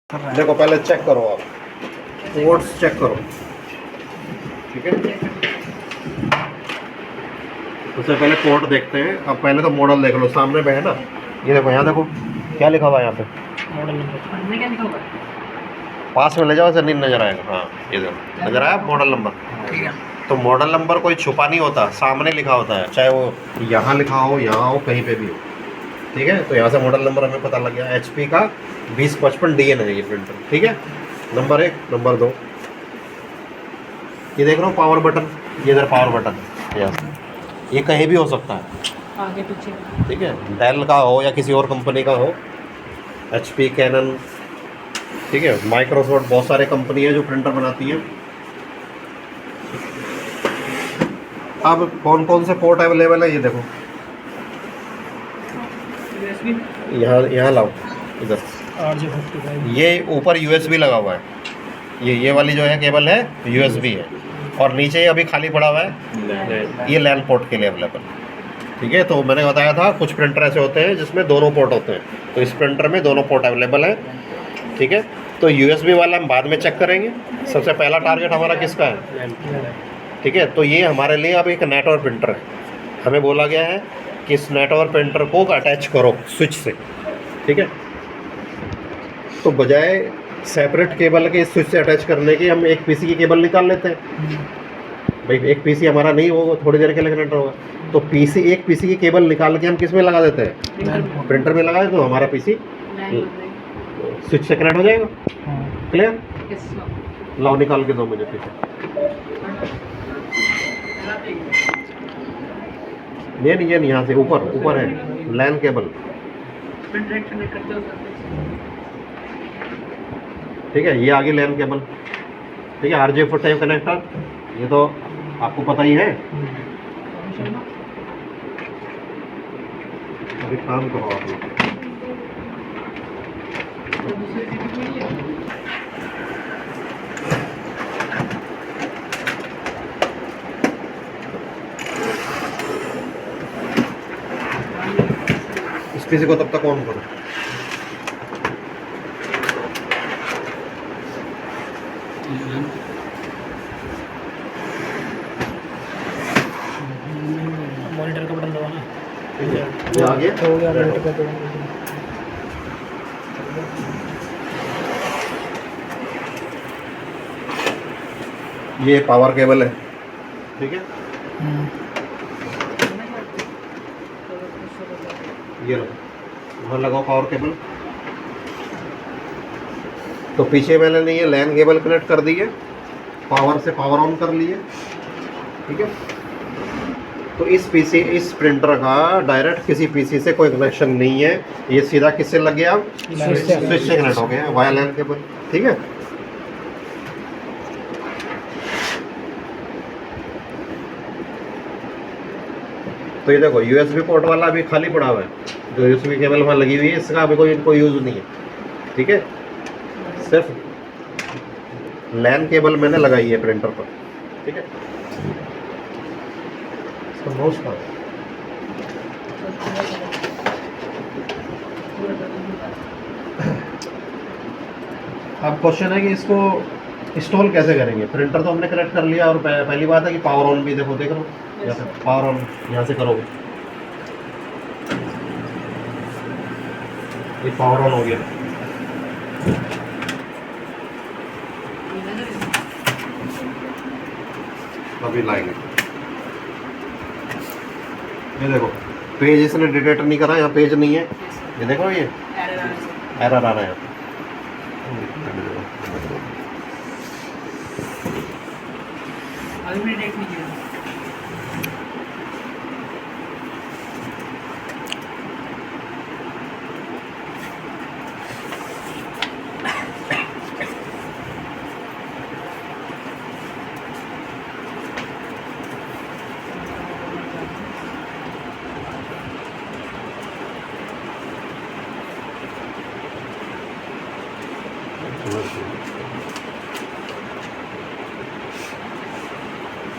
देखो पहले चेक करो आप, पोर्ट्स चेक करो, ठीक है। उससे पहले पोर्ट देखते हैं। अब पहले तो मॉडल देख लो, सामने पे है ना, ये देखो, यहाँ देखो क्या लिखा हुआ है यहाँ पे, मॉडल नंबर क्या लिखा हुआ है? पास में ले जाओ, सर नहीं नजर आएगा। हाँ ये देखो नजर आया मॉडल नंबर। ठीक है। तो मॉडल नंबर कोई छुपा नहीं होता, सामने लिखा होता है, चाहे वो यहाँ लिखा हो, यहाँ हो, कहीं पे भी हो, ठीक है। तो यहाँ से मॉडल नंबर हमें पता लग गया। HP का 2055 DN है ये प्रिंटर, ठीक है। नंबर 1, नंबर 2, ये देख रहा हूँ पावर बटन, ये इधर पावर बटन है, यहाँ से ये कहीं भी हो सकता है, आगे पीछे। ठीक है। डेल का हो या किसी और कंपनी का हो, HP, कैनन, ठीक है, माइक्रोसॉफ्ट, बहुत सारे कंपनी है जो प्रिंटर बनाती है। अब कौन कौन से पोर्ट अवेलेबल है ये देखो, USB यहाँ लाओ इधर, RJ45 ये ऊपर USB लगा हुआ है, ये वाली जो है केबल है USB है, और नीचे ये अभी खाली पड़ा हुआ है, ये लैन पोर्ट के लिए अवेलेबल, ठीक है। तो मैंने बताया था कुछ प्रिंटर ऐसे होते हैं जिसमें दोनों पोर्ट होते हैं, तो इस प्रिंटर में दोनों पोर्ट अवेलेबल है, ठीक है। तो USB वाला हम बाद में चेक करेंगे। सबसे पहला टारगेट हमारा किसका है, ठीक है। तो ये हमारे लिए अब एक नेटवर्क प्रिंटर है, हमें बोला गया है कि इस नेटवर्क प्रिंटर को अटैच करो स्विच से, ठीक है। तो बजाय सेपरेट केबल के स्विच से अटैच करने के हम एक PC की केबल निकाल लेते हैं। भाई एक PC हमारा नहीं होगा, थोड़ी देर के लिए कनेक्ट होगा, तो एक PC की केबल निकाल के हम किस में लगा देते हैं, प्रिंटर में लगा देते, तो हमारा PC स्विच से कनेक्ट हो जाएगा। क्लियर? लाओ निकाल के दो मुझे पीछे। ये नहीं, यहाँ से ऊपर है लैन केबल, ठीक है। ये आगे लैन केबल, ठीक है। RJ45 कनेक्टर, ये तो आपको पता ही है। अभी काम करो आप लोग, इस PC को तब तक ऑन करो। मॉनिटर का बटन दबाना। ये आ गया, हो गया मॉनिटर का बटन। ये पावर केबल है, ठीक है। ये लो, वहाँ लगाओ पावर केबल। तो पीछे मैंने ये लैन केबल कनेक्ट कर दी है, पावर से पावर ऑन कर लिए, ठीक है। तो इस प्रिंटर का डायरेक्ट किसी PC से कोई कनेक्शन नहीं है, ये सीधा किससे लग गया, स्विच से कनेक्ट हो गया वाया लैन केबल, ठीक है। तो ये देखो USB पोर्ट वाला अभी खाली पड़ा हुआ है, जो USB केबल वहाँ लगी हुई है, इसका अभी कोई यूज़ नहीं है, ठीक है। सिर्फ लैन केबल मैंने लगाई है प्रिंटर पर, ठीक है। इसका माउस कहाँ है? अब क्वेश्चन है कि इसको इंस्टॉल कैसे करेंगे। प्रिंटर तो हमने कनेक्ट कर लिया, और पहली बात है कि पावर ऑन भी देखो, देख रहे हो, यहाँ से पावर ऑन यहाँ से करोगे, ये पावर ऑन हो गया। अभी लाएंगे, ये देखो पेज इसने डिटेक्ट नहीं करा, यहाँ पेज नहीं है, ये देखो ये एरर आ रहा है। अभी मैंने देख लीजिए।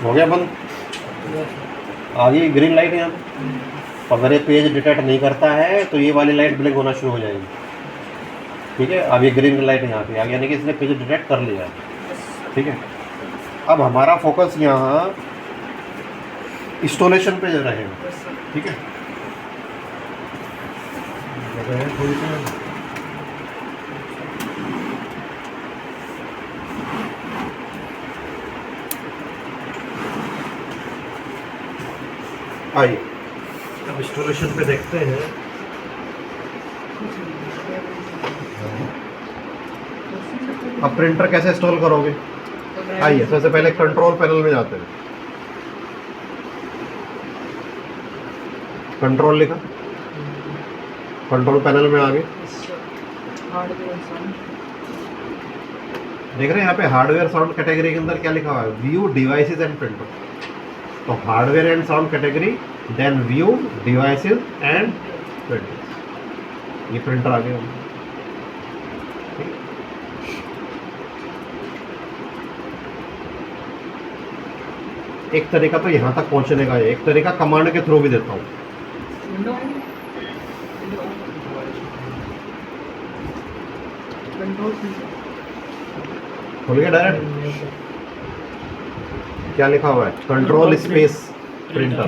हो गया बंद, आ गई ग्रीन लाइट यहाँ पे। अगर ये पेज डिटेक्ट नहीं करता है तो ये वाली लाइट ब्लिंक होना शुरू हो जाएगी। ठीक है, अब ये ग्रीन लाइट यहाँ पे आ गया, यानी कि इसने पेज डिटेक्ट कर लिया है। ठीक है, अब हमारा फोकस यहाँ इंस्टॉलेशन पे रहेगा। ठीक है, आइए अब इंस्टॉलेशन पे देखते हैं। अब प्रिंटर कैसे इंस्टॉल करोगे? आइए सबसे पहले कंट्रोल पैनल में जाते हैं। कंट्रोल लिखा, कंट्रोल पैनल में आ गए। देख रहे हैं यहाँ पे हार्डवेयर साउंड कैटेगरी के अंदर क्या लिखा हुआ है? View devices and printer. तो hardware and sound category, then view devices and printer. ये प्रिंटर आ गया। एक तरीका तो यहाँ तक पहुँचने का है, एक तरीका कमांड के थ्रू भी देता हूँ। खुल गया डायरेक्ट। क्या लिखा हुआ है? Control space printer.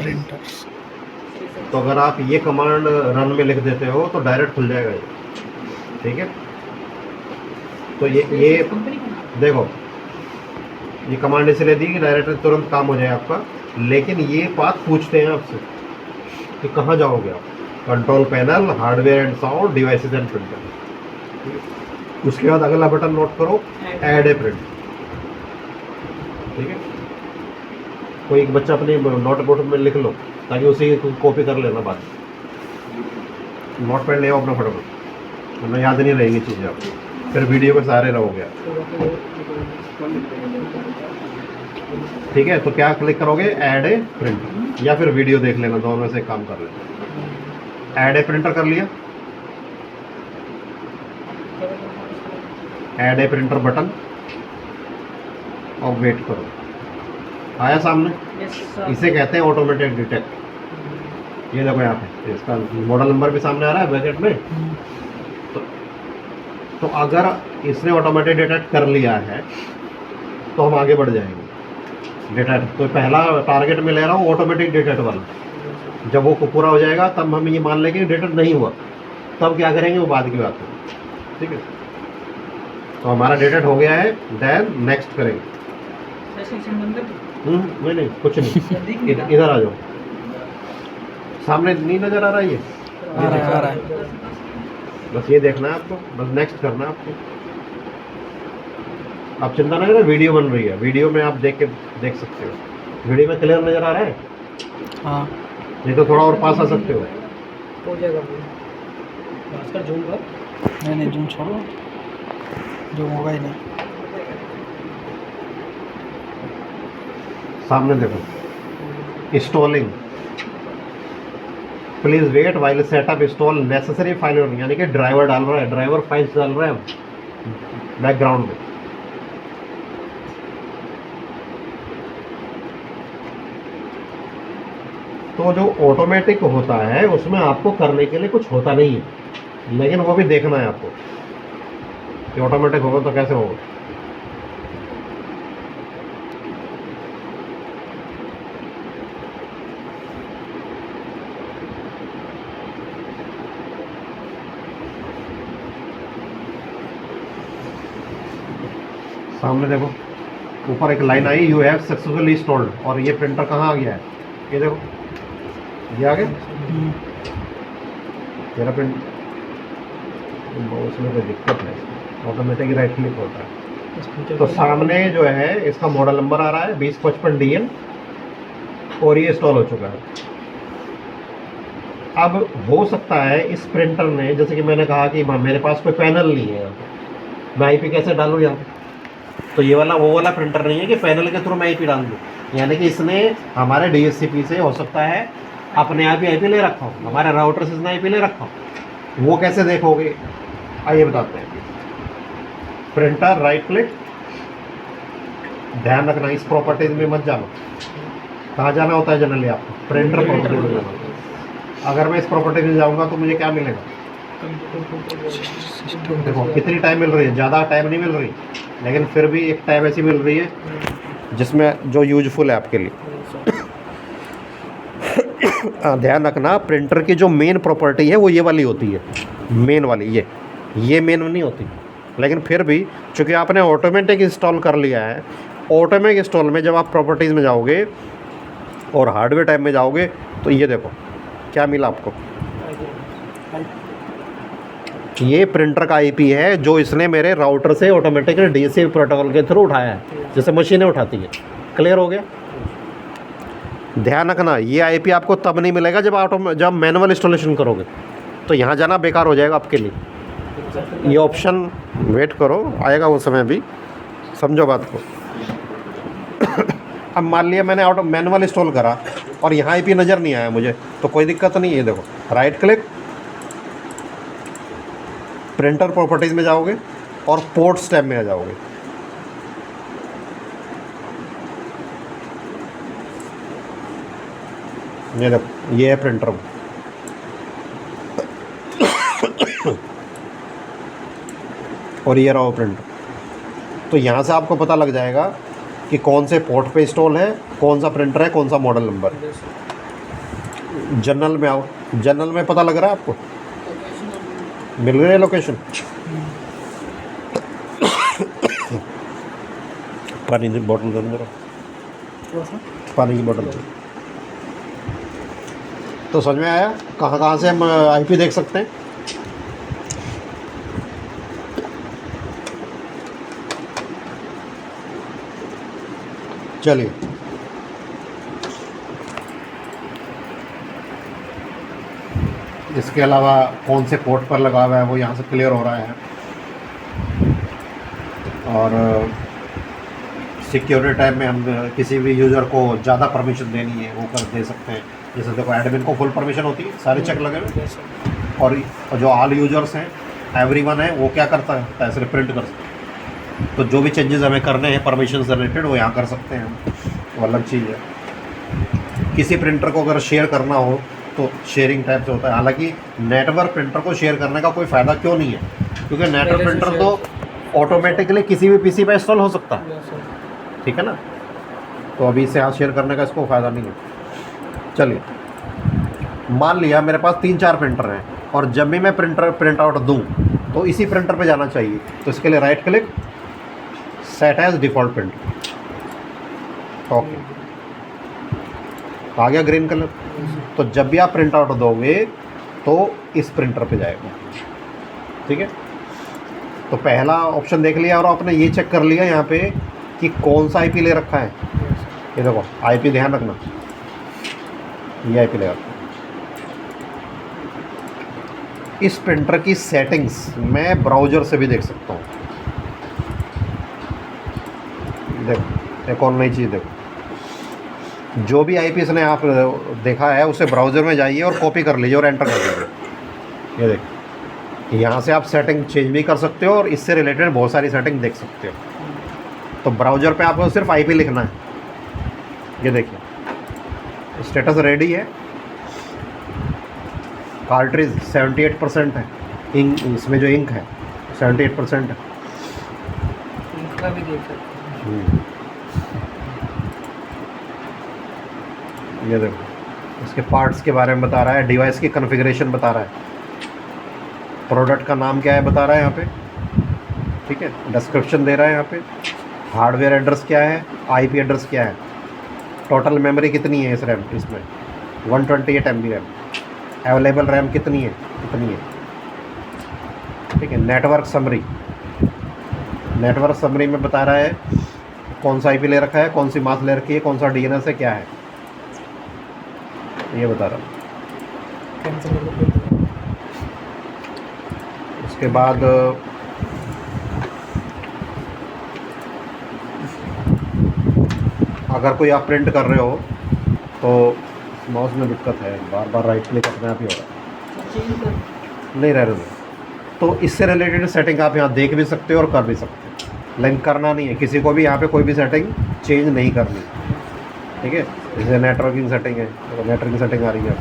तो अगर आप ये कमांड रन में लिख देते हो तो डायरेक्ट खुल जाएगा ये। ठीक है, तो ये देखो, ये कमांड इसलिए दी कि डायरेक्ट तुरंत काम हो जाए आपका। लेकिन ये बात पूछते हैं आपसे कि कहाँ जाओगे आप? Control panel, hardware and sound, devices and printer. उसके बाद अगला बटन नोट करो, ऐड ए प्रिंट। ठीक है, कोई एक बच्चा अपनी नोटबुक में लिख लो ताकि उसी को कॉपी कर लेना बाद में। नोट पैड ले आओ अपना फटाफट, वरना याद नहीं रहेंगी चीज़ें आपको, फिर वीडियो के सहारे रहोगे। ठीक है, तो क्या क्लिक करोगे? ऐड ए प्रिंटर, या फिर वीडियो देख लेना, दोनों में से काम कर लेना। ऐड ए प्रिंटर कर लिया, ऐड ए प्रिंटर बटन, और वेट करो। आया सामने? इसे कहते हैं ऑटोमेटेड डिटेक्ट। ये देखो यहाँ पे इसका मॉडल नंबर भी सामने आ रहा है ब्रैकेट में। तो अगर इसने ऑटोमेटेड डिटेक्ट कर लिया है तो हम आगे बढ़ जाएंगे। डिटेक्ट तो पहला टारगेट में ले रहा हूँ ऑटोमेटिक डिटेक्ट वाला। जब वो पूरा हो जाएगा तब हम ये मान लेंगे डिटेक्ट नहीं हुआ, तब क्या करेंगे वो बाद की बात है। ठीक है, तो हमारा डिटेक्ट हो गया है, देन नेक्स्ट करेंगे। नहीं कुछ नहीं, इधर आ जाओ। सामने नहीं नजर आ रहा है? ये आ रहा है। बस ये देखना है आपको, बस नेक्स्ट करना है आपको। आप चिंता ना करें, वीडियो बन रही है, वीडियो में आप देख सकते हो। वीडियो में क्लियर नजर आ रहा है? हाँ, नहीं तो थोड़ा और पास आ सकते हो। हो जाएगा भास्कर, जूम कर। नहीं जूम छोड़ो, जूम होगा ही नहीं। सामने देखो, installing, please wait while setup install necessary file, यानी कि ड्राइवर डाल रहा है, ड्राइवर फाइल्स डाल रहा है बैकग्राउंड में। तो जो ऑटोमेटिक होता है उसमें आपको करने के लिए कुछ होता नहीं है, लेकिन वो भी देखना है आपको कि ऑटोमेटिक होगा तो कैसे होगा। सामने देखो, ऊपर एक line I, you have successfully installed, और ये प्रिंटर कहाँ आ गया है? ये देखो, ये आ गया तेरा प्रिंट। उसमें कोई दिक्कत है, ऑटोमेटिक राइट क्लिक होता है। तो सामने जो है इसका मॉडल नंबर आ रहा है 2055 DN, और ये इंस्टॉल हो चुका है। अब हो सकता है इस प्रिंटर ने, जैसे कि मैंने कहा कि मेरे पास कोई पैनल नहीं है, मैं IP कैसे डालूँ यहाँ पे? तो ये वाला वो वाला प्रिंटर नहीं है कि पैनल के थ्रू मैं IP डाल दूँ, यानी कि इसने हमारे DHCP से हो सकता है अपने आप ही IP ले रखा हो, हमारे राउटर से इसने IP ले रखा हो। वो कैसे देखोगे? आइए बताते हैं। प्रिंटर, राइट क्लिक, ध्यान रखना इस प्रॉपर्टीज में मत जाना। कहाँ जाना होता है जनरली आपको? प्रिंटर प्रॉपर्टीज में जाना। अगर मैं इस प्रॉपर्टी में जाऊँगा तो मुझे क्या मिलेगा? देखो कितनी टाइम मिल रही है, ज़्यादा टाइम नहीं मिल रही, लेकिन फिर भी एक टाइम ऐसी मिल रही है जिसमें जो यूजफुल है आपके लिए। ध्यान रखना, प्रिंटर की जो मेन प्रॉपर्टी है वो ये वाली होती है, मेन वाली ये मेन नहीं होती, लेकिन फिर भी चूँकि आपने ऑटोमेटिक इंस्टॉल कर लिया है, ऑटोमेटिक इंस्टॉल में जब आप प्रॉपर्टीज़ में जाओगे और हार्डवेयर टाइप में जाओगे तो ये देखो क्या मिला आपको। ये प्रिंटर का आईपी है जो इसने मेरे राउटर से ऑटोमेटिकली डीएससी प्रोटोकॉल के थ्रू उठाया है, जैसे मशीनें उठाती है। क्लियर हो गया। ध्यान रखना, ये आईपी आपको तब नहीं मिलेगा जब मैनुअल इंस्टॉलेशन करोगे, तो यहाँ जाना बेकार हो जाएगा आपके लिए। ये ऑप्शन वेट करो, आएगा वो समय भी, समझो बात को। अब मान लिया मैंने मैनुअल इंस्टॉल करा और यहाँ आईपी नज़र नहीं आया मुझे, तो कोई दिक्कत नहीं है। देखो राइट क्लिक, प्रिंटर प्रॉपर्टीज़ में जाओगे और पोर्ट्स टैब में आ जाओगे। ये देखो ये है प्रिंटर। और ये रहा प्रिंटर। तो यहाँ से आपको पता लग जाएगा कि कौन से पोर्ट पे इंस्टॉल है, कौन सा प्रिंटर है, कौन सा मॉडल नंबर है। जनरल में आओ, जनरल में पता लग रहा है आपको, मिल रही है लोकेशन। पानी की बोतल दे दो, पानी की बोतल दो। तो समझ में आया कहाँ कहाँ से हम आईपी देख सकते हैं। चलिए इसके अलावा कौन से पोर्ट पर लगा हुआ है वो यहाँ से क्लियर हो रहा है। और सिक्योरिटी टाइप में हम किसी भी यूज़र को ज़्यादा परमिशन देनी है वो दे सकते हैं। जैसे देखो एडमिन को फुल परमिशन होती है, सारे चेक लगे हुए, और जो ऑल यूज़र्स हैं, एवरीवन है, वो क्या करता है पैसे प्रिंट कर सकते हैं। तो जो भी चेंजेस हमें करने हैं परमिशन से रिलेटेड वो यहाँ कर सकते हैं हम, वो अलग चीज़ है। किसी प्रिंटर को अगर शेयर करना हो तो शेयरिंग टाइप से होता है। हालांकि नेटवर्क प्रिंटर को शेयर करने का कोई फ़ायदा क्यों नहीं है, क्योंकि नेटवर्क प्रिंटर तो ऑटोमेटिकली किसी भी पीसी पर इंस्टॉल हो सकता है, ठीक है ना। तो अभी इसे यहाँ शेयर करने का इसको फ़ायदा नहीं है। चलिए मान लिया मेरे पास 3-4 प्रिंटर हैं और जब भी मैं प्रिंट आउट दूँ तो इसी प्रिंटर पे जाना चाहिए। तो इसके लिए right click, set as default printer, okay, आ गया ग्रीन कलर। तो जब भी आप प्रिंट आउट दोगे तो इस प्रिंटर पे जाएगा, ठीक है। तो पहला ऑप्शन देख लिया और आपने ये चेक कर लिया यहाँ पे कि कौन सा आईपी ले रखा है। ये देखो आईपी, ध्यान रखना ये आईपी ले रखा है। इस प्रिंटर की सेटिंग्स मैं ब्राउज़र से भी देख सकता हूँ। देखो एक और नई चीज़ देखो, जो भी आईपी इसने आप देखा है उसे ब्राउज़र में जाइए और कॉपी कर लीजिए और एंटर कर दीजिए। ये देखिए यहाँ से आप सेटिंग चेंज भी कर सकते हो और इससे रिलेटेड बहुत सारी सेटिंग देख सकते हो। तो ब्राउज़र पे आपको सिर्फ आईपी लिखना है। ये देखिए स्टेटस रेडी है, कार्ट्रिज 78% है, इंक इसमें जो इंक है 78% है। इंक का भी देख सकते ये देखो इसके पार्ट्स के बारे में बता रहा है, डिवाइस की कॉन्फ़िगरेशन बता रहा है, प्रोडक्ट का नाम क्या है बता रहा है यहाँ पे, ठीक है, डिस्क्रिप्शन दे रहा है यहाँ पे, हार्डवेयर एड्रेस क्या है, आईपी एड्रेस क्या है, टोटल मेमोरी कितनी है इस रैम, इसमें 128 MB रैम, अवेलेबल रैम कितनी है, ठीक है। नेटवर्क समरी, नेटवर्क समरी में बता रहा है कौन सा आईपी ले रखा है, कौन सी मास्क ले रखी है, कौन सा डीएनएस है, क्या है, ये बता रहा हूँ। उसके बाद अगर कोई आप प्रिंट कर रहे हो तो माउस में दिक्कत है, बार बार राइट क्लिक अपने आप ही हो रहा है, नहीं रह रहे। तो इससे रिलेटेड सेटिंग आप यहाँ देख भी सकते हो और कर भी सकते हो, लेकिन करना नहीं है किसी को भी यहाँ पे कोई भी सेटिंग चेंज नहीं करनी, ठीक है। जैसे नेटवर्किंग सेटिंग है, तो नेटवर्किंग सेटिंग आ रही है,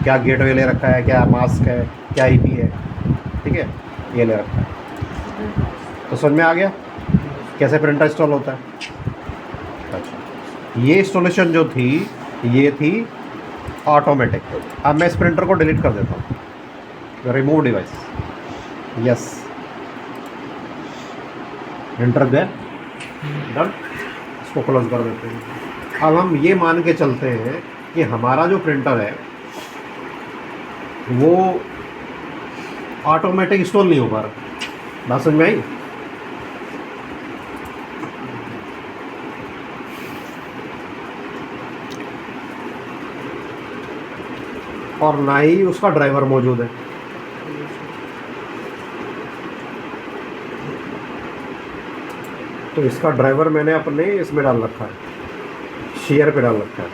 क्या गेटवे ले रखा है, क्या मास्क है, क्या आईपी है, ठीक है, ये ले रखा है। तो समझ में आ गया कैसे प्रिंटर इंस्टॉल होता है। अच्छा, ये इंस्टॉलेशन जो थी ये थी ऑटोमेटिक। अब मैं इस प्रिंटर को डिलीट कर देता हूँ, रिमूव डिवाइस, यस, प्रिंटर गया, डन, इसको क्लोज कर देते हैं। अब हम ये मान के चलते हैं कि हमारा जो प्रिंटर है वो ऑटोमेटिक इंस्टॉल नहीं हो पा रहा। बात समझ में आई? और ना ही उसका ड्राइवर मौजूद है। तो इसका ड्राइवर मैंने अपने इसमें डाल रखा है, शेयर पे डाल रखा है।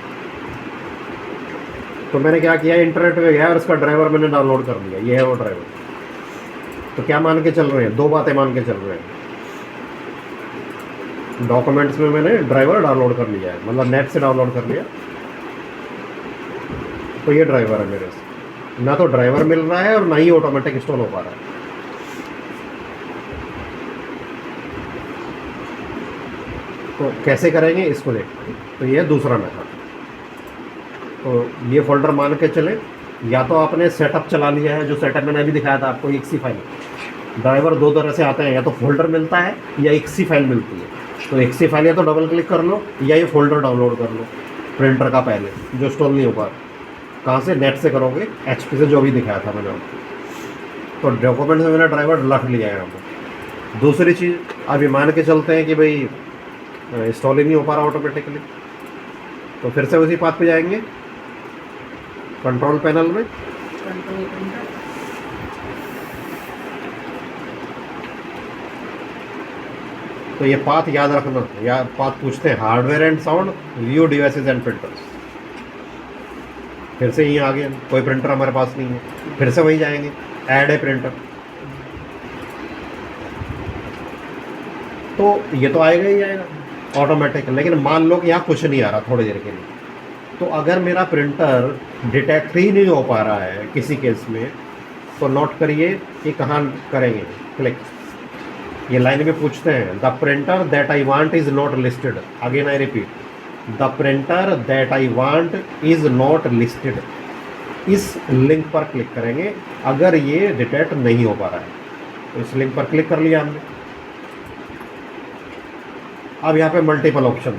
तो मैंने क्या किया, इंटरनेट पे गया और इसका ड्राइवर मैंने डाउनलोड कर लिया, ये है वो ड्राइवर। तो क्या मान के चल रहे हैं, दो बातें मान के चल रहे हैं। डॉक्यूमेंट्स में मैंने ड्राइवर डाउनलोड कर लिया है, मतलब नेट से डाउनलोड कर लिया। तो ये ड्राइवर है मेरे से, ना तो ड्राइवर मिल रहा है और ना ही ऑटोमेटिक इंस्टॉल हो पा रहा है। तो कैसे करेंगे इसको देखते हैं। तो ये दूसरा मेथड। तो ये फोल्डर मान के चले, या तो आपने सेटअप चला लिया है, जो सेटअप मैंने अभी दिखाया था आपको, एक्सी फाइल। ड्राइवर दो तरह से आते हैं, या तो फोल्डर मिलता है या एक्सी फाइल मिलती है। तो एक्सी फाइल या तो डबल क्लिक कर लो या ये फोल्डर डाउनलोड कर लो प्रिंटर का, पहले जो इंस्टॉल नहीं हो पा रहा। कहाँ से? नेट से करोगे, HP से, जो भी दिखाया था मैंने आपको। तो डॉक्यूमेंट में मैंने ड्राइवर रख लिया है यहाँ पर। दूसरी चीज़, अभी मान के चलते हैं कि भाई इंस्टॉल ही नहीं हो पा रहा ऑटोमेटिकली, तो फिर से उसी पाथ पे जाएंगे, कंट्रोल पैनल में तो ये पाथ याद रखना, या पाथ पूछते हैं hardware and sound, view devices and printers. फिर से यहीं आ गए, कोई प्रिंटर हमारे पास नहीं है, फिर से वहीं जाएंगे, ऐड ए प्रिंटर। तो ये तो आएगा ही आएगा ऑटोमेटिक, लेकिन मान लो कि यहाँ कुछ नहीं आ रहा थोड़ी देर के लिए। तो अगर मेरा प्रिंटर डिटेक्ट ही नहीं हो पा रहा है किसी केस में, तो नोट करिए कि कहाँ करेंगे क्लिक। ये लाइन में पूछते हैं, the printer that I want is not listed. Again I repeat, the printer that I want is not listed. इस लिंक पर क्लिक करेंगे अगर ये डिटेक्ट नहीं हो पा रहा है। तो इस लिंक पर क्लिक कर लिया हमने। अब यहाँ पे मल्टीपल ऑप्शन है,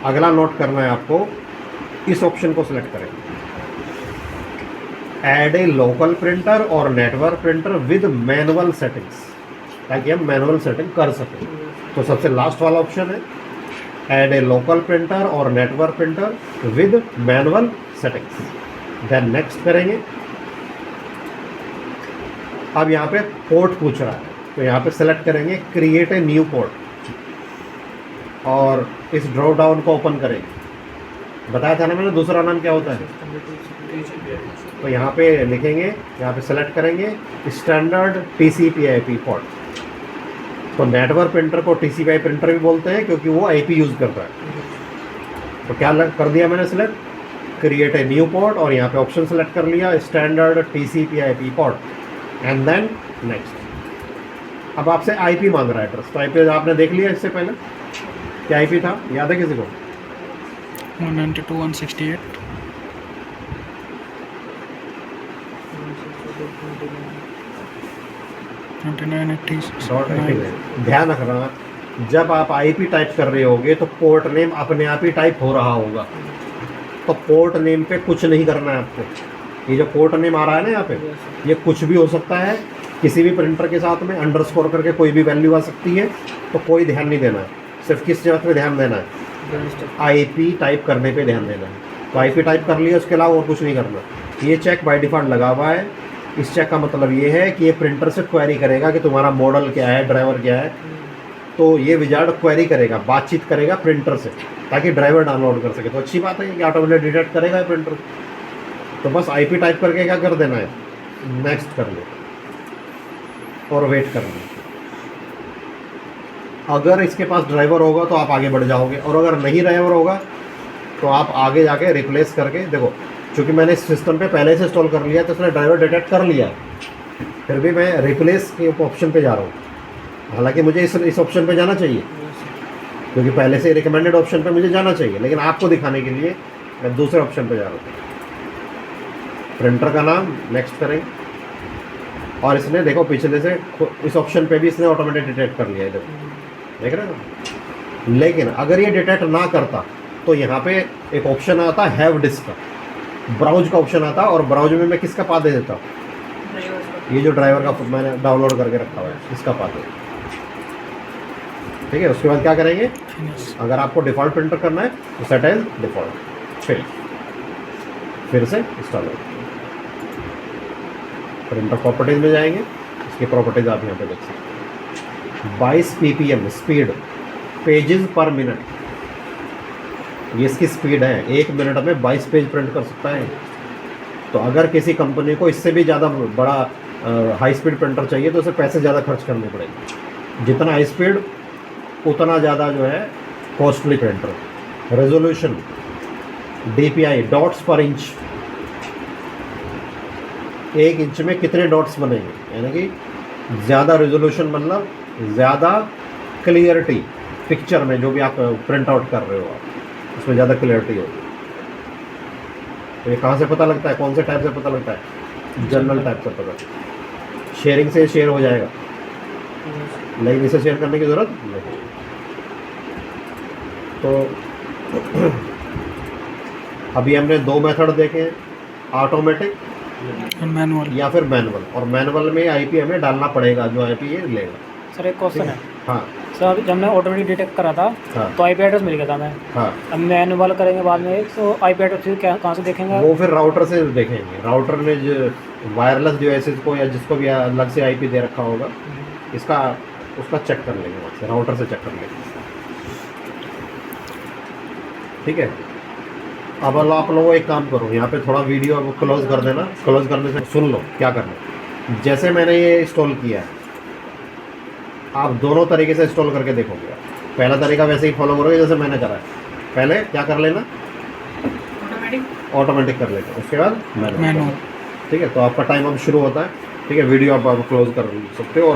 अगला नोट करना है आपको, इस ऑप्शन को सिलेक्ट करेंगे, ऐड ए लोकल प्रिंटर और network printer with manual settings, ताकि हम मैनुअल सेटिंग कर सकें। तो सबसे लास्ट वाला ऑप्शन है, ऐड ए लोकल प्रिंटर और network printer with manual settings. Then next करेंगे। अब यहाँ पे पोर्ट पूछ रहा है, तो यहाँ पे सेलेक्ट करेंगे क्रिएट ए न्यू पोर्ट और इस ड्रॉप डाउन को ओपन करेंगे। बताया था ना मैंने दूसरा नाम क्या होता है। तो यहाँ पे लिखेंगे, यहाँ पे सेलेक्ट करेंगे स्टैंडर्ड TCP/IP पोर्ट। तो नेटवर्क प्रिंटर को TCP/IP प्रिंटर भी बोलते हैं क्योंकि वो IP यूज़ करता है। तो क्या कर दिया मैंने select, create a new port, और यहाँ पे ऑप्शन सेलेक्ट कर लिया standard TCP/IP port and then next. अब आपसे IP मांग रहा है एड्रेस। तो IP आपने देख लिया इससे पहले क्या IP था, याद है किसी को? 192.168 29.86। ध्यान रखना, जब आप IP टाइप कर रहे होगे तो पोर्ट नेम अपने आप ही टाइप हो रहा होगा। तो पोर्ट नेम पे कुछ नहीं करना है आपको। ये जो पोर्ट नेम आ रहा है ना यहाँ पे, ये कुछ भी हो सकता है, किसी भी प्रिंटर के साथ में अंडरस्कोर करके कोई भी वैल्यू आ सकती है। तो कोई ध्यान नहीं देना है, सिर्फ किस जगह पे ध्यान देना है, IP टाइप करने पे ध्यान देना है। तो IP टाइप कर लिया, उसके अलावा और कुछ नहीं करना। ये चेक बाय डिफ़ॉल्ट लगा हुआ है। इस चेक का मतलब ये है कि ये प्रिंटर से क्वेरी करेगा कि तुम्हारा मॉडल क्या है, ड्राइवर क्या है। तो ये विजार्ड क्वेरी करेगा, बातचीत करेगा प्रिंटर से, ताकि ड्राइवर डाउनलोड कर सके। तो अच्छी बात है कि ऑटोमेटिक डिटेक्ट करेगा प्रिंटर। तो बस IP टाइप करके क्या कर देना है, नेक्स्ट कर ले और वेट कर ले। अगर इसके पास ड्राइवर होगा तो आप आगे बढ़ जाओगे, और अगर नहीं ड्राइवर होगा तो आप आगे जाके रिप्लेस करके देखो। चूँकि मैंने इस सिस्टम पे पहले से इंस्टॉल कर लिया तो उसने ड्राइवर डिटेक्ट कर लिया है। फिर भी मैं रिप्लेस के ऑप्शन पे जा रहा हूँ। हालांकि मुझे इस ऑप्शन पे जाना चाहिए, क्योंकि पहले से रिकमेंडेड ऑप्शन पे मुझे जाना चाहिए, लेकिन आपको दिखाने के लिए मैं दूसरे ऑप्शन पे जा रहा हूँ। प्रिंटर का नाम नेक्स्ट करेंगे, और इसने देखो पिछले से इस ऑप्शन पे भी इसने ऑटोमेटिक डिटेक्ट कर लिया है, देख रहे हो। लेकिन अगर ये डिटेक्ट ना करता तो यहाँ पे एक ऑप्शन आता है हैव डिस्क का, ब्राउज का ऑप्शन आता, और ब्राउज में मैं किसका पा दे देता हूँ, ये जो ड्राइवर का मैंने डाउनलोड करके रखा हुआ है इसका पा दे। ठीक है, उसके बाद क्या करेंगे, अगर आपको डिफ़ॉल्ट प्रिंटर करना है तो सेट एज डिफ़ॉल्ट, फिर से इंस्टॉल हो। प्रिंटर प्रॉपर्टीज़ में जाएंगे, इसकी प्रॉपर्टीज़ आप यहाँ पे देख सकते हैं। 22 ppm स्पीड, पेजेस पर मिनट, ये इसकी स्पीड है। 1 मिनट में 22 पेज प्रिंट कर सकता है। तो अगर किसी कंपनी को इससे भी ज़्यादा बड़ा हाई स्पीड प्रिंटर चाहिए तो उसे पैसे ज़्यादा खर्च करने पड़ेंगे। जितना हाई स्पीड उतना ज़्यादा जो है costly printer. Resolution DPI, dots पर इंच, 1 इंच में कितने डॉट्स बनेंगे, यानी कि ज़्यादा रेजोल्यूशन मतलब ज़्यादा क्लियरिटी पिक्चर में, जो भी आप प्रिंट आउट कर रहे हो आप उसमें ज़्यादा क्लियरिटी होगी। तो ये कहाँ से पता लगता है, कौन से टाइप से पता लगता है, जनरल टाइप से पता। शेयरिंग से शेयर हो जाएगा, लेकिन इसे शेयर करने की ज़रूरत नहीं। तो अभी हमने 2 मेथड देखे, ऑटोमेटिक मैनुअल या फिर मैनुअल, और मैनुअल में IP हमें डालना पड़ेगा, जो IP ये लेगा। सर एक क्वेश्चन है। हाँ सर जब मैं ऑटोमेटिक डिटेक्ट करा था हाँ तो IP एड्रेस मिल गया था मैं। हाँ, अब मैनुअल करेंगे बाद में तो IP एड्रेस फिर कहाँ से देखेंगे? वो फिर राउटर से देखेंगे। राउटर ने जो वायरलेस डिवाइसेस को या जिसको भी अलग से IP दे रखा होगा, इसका उसका चेक कर लेंगे वहाँ से, राउटर से चेक कर लेंगे। ठीक है, अब आप लोगों एक काम करो, यहाँ पे थोड़ा वीडियो अब क्लोज कर देना। क्लोज करने से सुन लो क्या करना है। जैसे मैंने ये इंस्टॉल किया है, आप दोनों तरीके से इंस्टॉल करके देखोगे। पहला तरीका वैसे ही फॉलो करोगे जैसे मैंने करा है। पहले क्या कर लेना, ऑटोमेटिक कर लेना, उसके बाद मैनुअल। ठीक है, तो आपका टाइम अब शुरू होता है। ठीक है, वीडियो आप क्लोज कर सकते हो। और